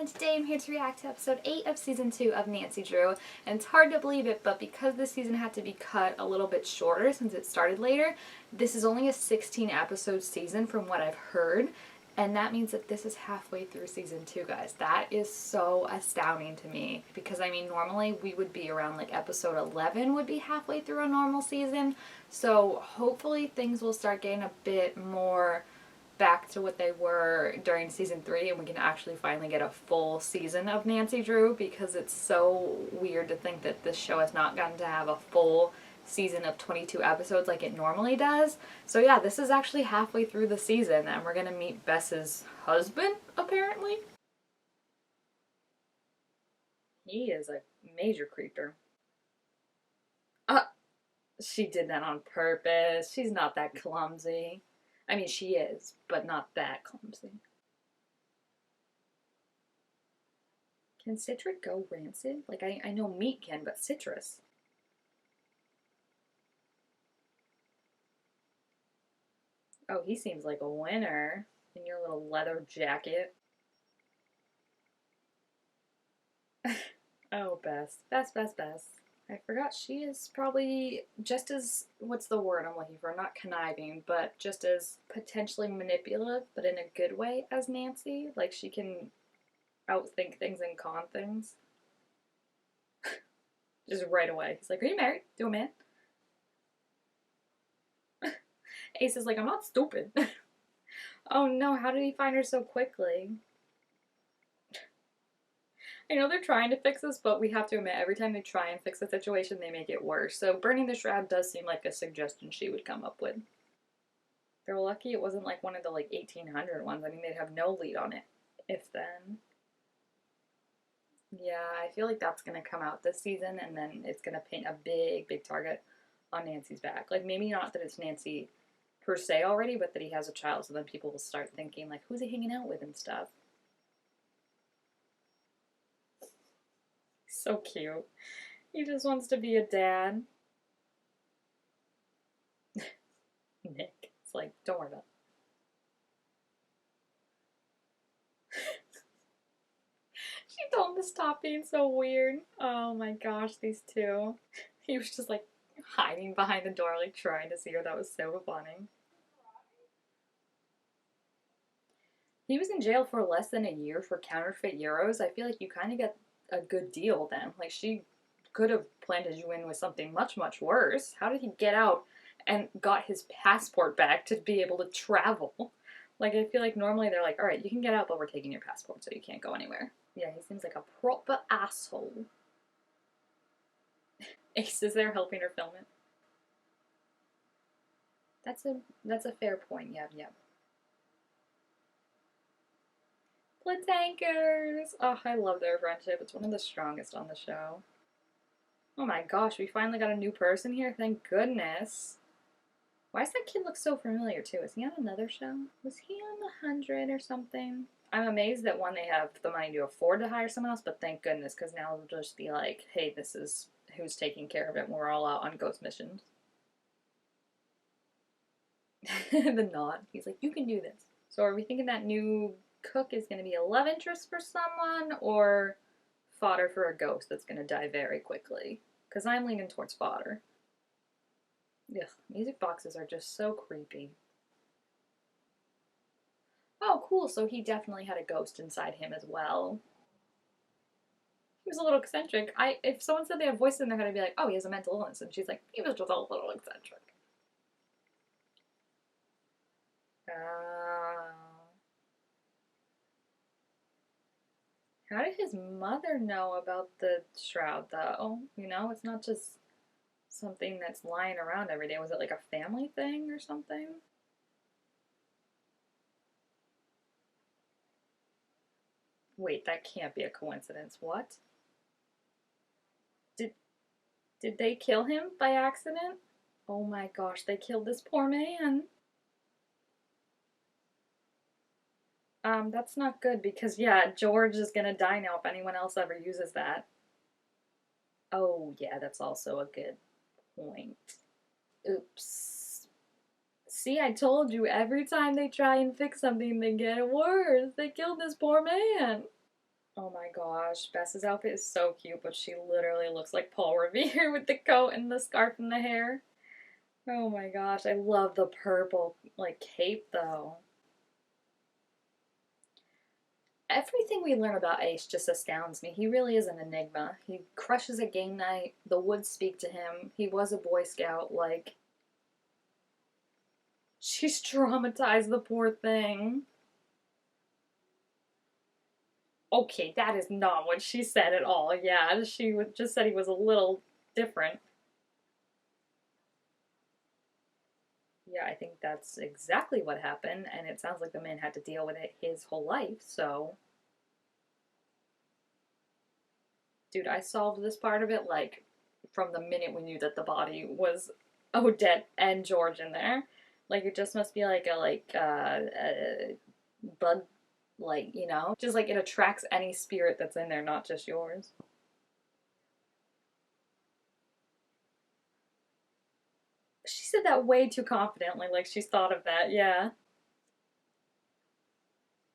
and today I'm here to react to episode 8 of season 2 of Nancy Drew. And it's hard to believe it, but because this season had to be cut a little bit shorter since it started later, this is only a 16 episode season from what I've heard. And that means that this is halfway through season 2, guys. That is so astounding to me. Because, I mean, normally we would be around, like, episode 11 would be halfway through a normal season. So, hopefully things will start getting a bit more back to what they were during season 3, and we can actually finally get a full season of Nancy Drew, because it's so weird to think that this show has not gotten to have a full season of 22 episodes like it normally does. So yeah, this is actually halfway through the season, and we're gonna meet Bess's husband, apparently. He is a major creeper. She did that on purpose. She's not that clumsy. I mean, she is, but not that clumsy. Can citric go rancid? Like, I know meat can, but citrus. Oh, he seems like a winner in your little leather jacket. Oh, Bess. Bess. I forgot she is probably just as, what's the word I'm looking for? Not conniving, but just as potentially manipulative, but in a good way, as Nancy. Like, she can outthink things and con things. Just right away. He's like, are you married to a man? Ace is like, I'm not stupid. Oh no, how did he find her so quickly? I know they're trying to fix this, but we have to admit, every time they try and fix the situation, they make it worse. So burning the shroud does seem like a suggestion she would come up with. They're lucky it wasn't like one of the like 1800 ones. I mean, they'd have no lead on it, if then. Yeah, I feel like that's going to come out this season, and then it's going to paint a big target on Nancy's back. Like, maybe not that it's Nancy per se already, but that he has a child, so then people will start thinking, like, who's he hanging out with and stuff. So cute. He just wants to be a dad. Nick. It's like, don't worry about it. She told him to stop being so weird. Oh my gosh, these two. He was just like hiding behind the door, like trying to see her. That was so funny. He was in jail for less than a year for counterfeit euros. I feel like you kind of get a good deal then. Like, she could have planted you in with something much worse. How did he get out and got his passport back to be able to travel? Like, I feel like normally they're like, all right, you can get out, but we're taking your passport, so you can't go anywhere. Yeah, he seems like a proper asshole. Ace is there helping her film it. That's a fair point. Yeah. Tankers! Oh, I love their friendship. It's one of the strongest on the show. Oh my gosh, we finally got a new person here. Thank goodness. Why does that kid look so familiar too? Is he on another show? Was he on The 100 or something? I'm amazed that one, they have the money to afford to hire someone else, but thank goodness, because now it'll just be like, hey, this is who's taking care of it. We're all out on ghost missions. The nod. He's like, you can do this. So are we thinking that new cook is going to be a love interest for someone, or fodder for a ghost that's going to die very quickly? Because I'm leaning towards fodder. Ugh, music boxes are just so creepy. Oh, cool, so he definitely had a ghost inside him as well. He was a little eccentric. If someone said they have voices in their head, I'd be like, oh, he has a mental illness. And she's like, he was just a little eccentric. How did his mother know about the shroud, though? You know, it's not just something that's lying around every day. Was it like a family thing or something? Wait, that can't be a coincidence. What? Did did they kill him by accident? Oh my gosh, they killed this poor man. That's not good because, yeah, George is gonna die now if anyone else ever uses that. Oh, yeah, that's also a good point. Oops. See, I told you, every time they try and fix something, they get worse. They killed this poor man. Oh my gosh, Bess's outfit is so cute, but she literally looks like Paul Revere with the coat and the scarf and the hair. Oh my gosh, I love the purple, like, cape though. Everything we learn about Ace just astounds me. He really is an enigma. He crushes a game night. The woods speak to him. He was a Boy Scout. Like, she's traumatized the poor thing. Okay, that is not what she said at all. Yeah, she just said he was a little different. Yeah, I think that's exactly what happened, and it sounds like the man had to deal with it his whole life, so. Dude, I solved this part of it, like, from the minute we knew that the body was Odette and George in there. Like, it just must be like a bug, like, just like it attracts any spirit that's in there, not just yours. She said that way too confidently, like she's thought of that, yeah.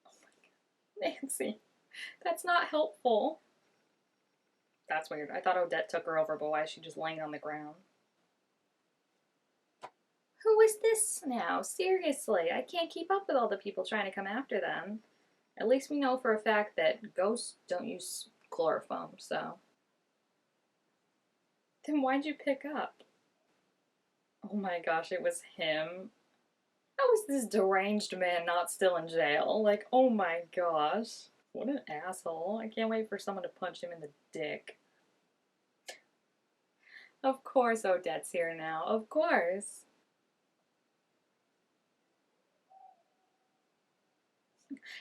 Oh my god, Nancy, that's not helpful. That's weird. I thought Odette took her over, but why is she just laying on the ground? Who is this now? Seriously, I can't keep up with all the people trying to come after them. At least we know for a fact that ghosts don't use chloroform, so. Then why'd you pick up? Oh my gosh, it was him. How is this deranged man not still in jail? Like, oh my gosh. What an asshole. I can't wait for someone to punch him in the dick. Of course Odette's here now. Of course.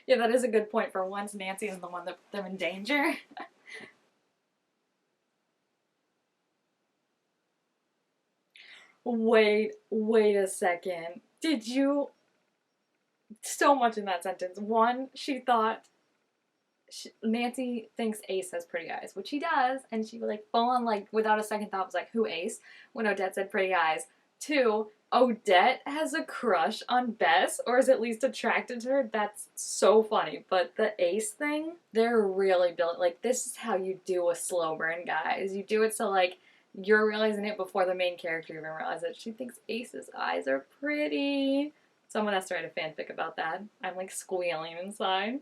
Yeah, that is a good point. For once, Nancy is the one that put them in danger. Wait a second. Did you. So much in that sentence. One, she thought. Nancy thinks Ace has pretty eyes, which he does, and she like full on like without a second thought was like, "Who Ace?" When Odette said pretty eyes. Two, Odette has a crush on Bess, or is at least attracted to her. That's so funny. But the Ace thing, they're really built. Like this is how you do a slow burn, guys. You do it so like you're realizing it before the main character even realizes it. She thinks Ace's eyes are pretty. Someone has to write a fanfic about that. I'm like squealing inside.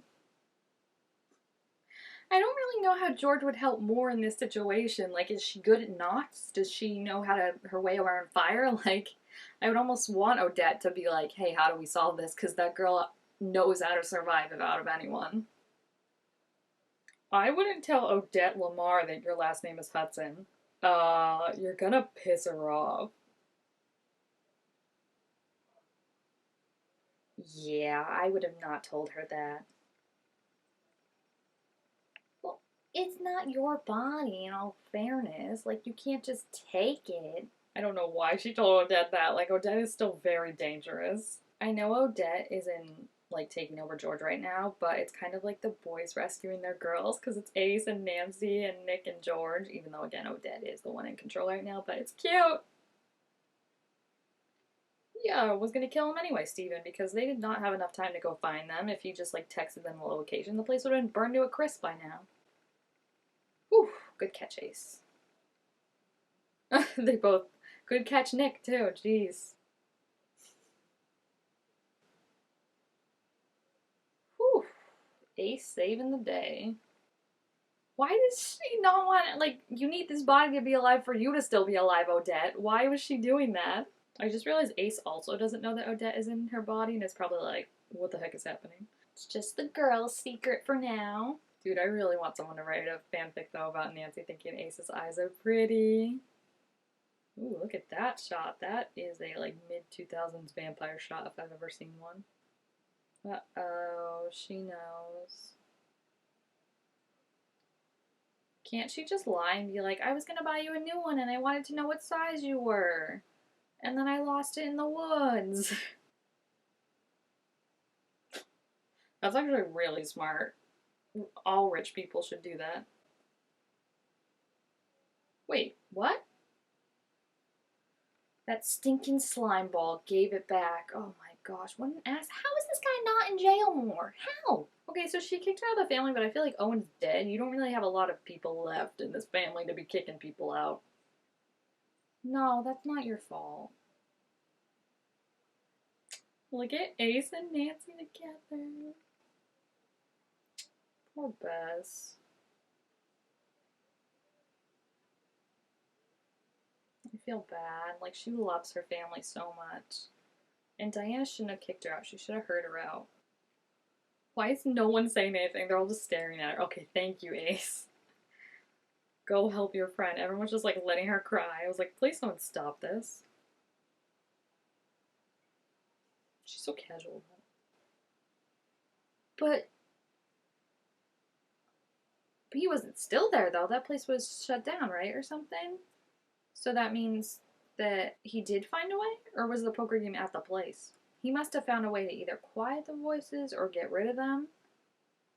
I don't really know how George would help more in this situation. Like, is she good at knots? Does she know how to her way around fire? Like, I would almost want Odette to be like, "Hey, how do we solve this?" Because that girl knows how to survive out of anyone. I wouldn't tell Odette Lamar that your last name is Hudson. You're gonna piss her off. Yeah, I would have not told her that. Well, it's not your body, in all fairness. Like, you can't just take it. I don't know why she told Odette that. Like, Odette is still very dangerous. I know Odette is in, like, taking over George right now, but it's kind of like the boys rescuing their girls because it's Ace and Nancy and Nick and George, even though, again, Odette is the one in control right now, but it's cute. Yeah, I was gonna kill him anyway, Steven, because they did not have enough time to go find them. If he just, like, texted them the location, the place would have been burned to a crisp by now. Whew, good catch, Ace. They both. Good catch, Nick, too. Jeez. Whew. Ace saving the day. Why does she not want, like, you need this body to be alive for you to still be alive, Odette. Why was she doing that? I just realized Ace also doesn't know that Odette is in her body and is probably like, what the heck is happening? It's just the girl's secret for now. Dude, I really want someone to write a fanfic, though, about Nancy thinking Ace's eyes are pretty. Ooh, look at that shot. That is a, like, mid-2000s vampire shot if I've ever seen one. Uh-oh, she knows. Can't she just lie and be like, I was gonna buy you a new one and I wanted to know what size you were. And then I lost it in the woods. That's actually really smart. All rich people should do that. Wait, what? That stinking slime ball gave it back. Oh my gosh, what an ass. How is this guy not in jail more? How? Okay, so she kicked her out of the family, but I feel like Owen's dead. You don't really have a lot of people left in this family to be kicking people out. No, that's not your fault. Look at Ace and Nancy together. Poor Bess. I feel bad. Like, she loves her family so much. And Diana shouldn't have kicked her out. She should have heard her out. Why is no one saying anything? They're all just staring at her. Okay, thank you, Ace. Go help your friend. Everyone's just like letting her cry. I was like, please don't stop this. She's so casual. But he wasn't still there though. That place was shut down, right? Or something? So that means that he did find a way? Or was the poker game at the place? He must have found a way to either quiet the voices or get rid of them.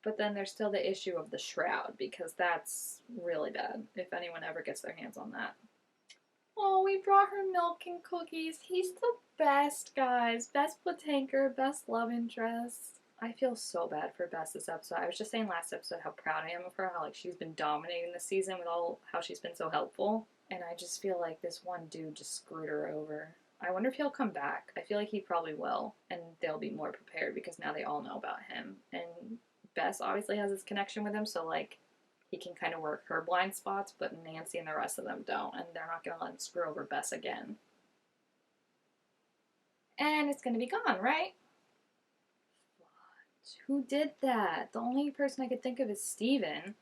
But then there's still the issue of the shroud, because that's really bad if anyone ever gets their hands on that. Oh, we brought her milk and cookies. He's the best, guys. Best platanker, best love interest. I feel so bad for Bess this episode. I was just saying last episode how proud I am of her, how like she's been dominating this season with all how she's been so helpful. And I just feel like this one dude just screwed her over. I wonder if he'll come back. I feel like he probably will, and they'll be more prepared because now they all know about him. And Bess obviously has this connection with him, so like he can kind of work her blind spots, but Nancy and the rest of them don't, and they're not going to let him screw over Bess again. And it's going to be gone, right? What? Who did that? The only person I could think of is Steven,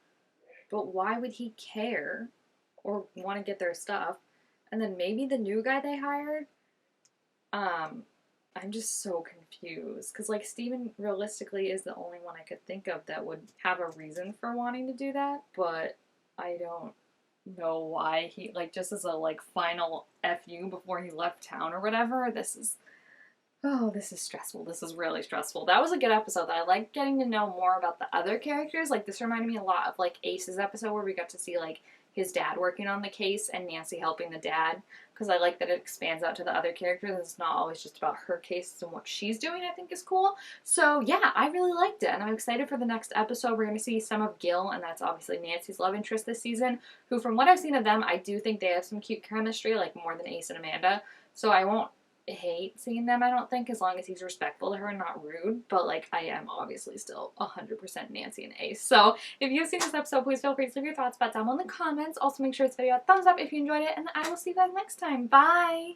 but why would he care or want to get their stuff? And then maybe the new guy they hired? I'm just so confused. Because, like, Steven realistically is the only one I could think of that would have a reason for wanting to do that. But I don't know why he, like, just as a, like, final FU before he left town or whatever. This is stressful. This is really stressful. That was a good episode. I like getting to know more about the other characters. Like, this reminded me a lot of, like, Ace's episode where we got to see, like, his dad working on the case and Nancy helping the dad, because I like that it expands out to the other characters. It's not always just about her case and what she's doing. I think is cool. So yeah, I really liked it, and I'm excited for the next episode. We're going to see some of Gil, and that's obviously Nancy's love interest this season, who from what I've seen of them, I do think they have some cute chemistry, like more than Ace and Amanda. So I won't hate seeing them, I don't think, as long as he's respectful to her and not rude. But like, I am obviously still 100% Nancy and Ace. So if you've seen this episode, please feel free to leave your thoughts about down in the comments. Also make sure this video a thumbs up if you enjoyed it, and I will see you guys next time. Bye!